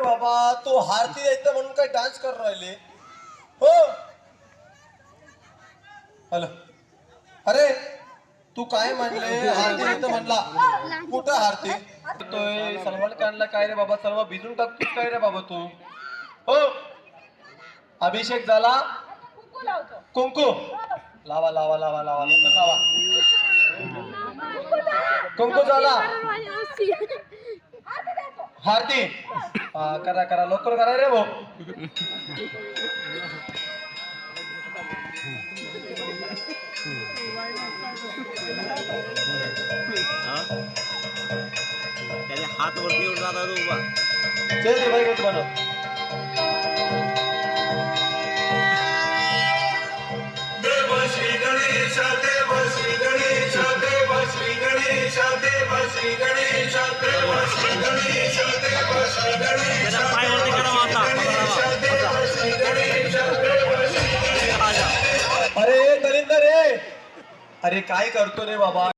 बाबा, तो हारती द्यायचं म्हणून काय डान्स कर राहिले हो? हॅलो, अरे तू काय म्हणले हारती द्यायचं म्हणला, कुठं हारती? सलमान खानला काय रे बाबा, सर्व भिजून टाकतोस काय रे बाबा तू? हो, अभिषेक झाला, कुंकू लावा लावा लावा लावा, लवकर लावा. कुंकू झाला, हारती करा करा, लवकर करा रे भाऊ. त्याने हात वरती उडला दादा उभा. चल रे भाई, बनव. अरे दलिंदर रे, अरे काय करतो रे बाबा?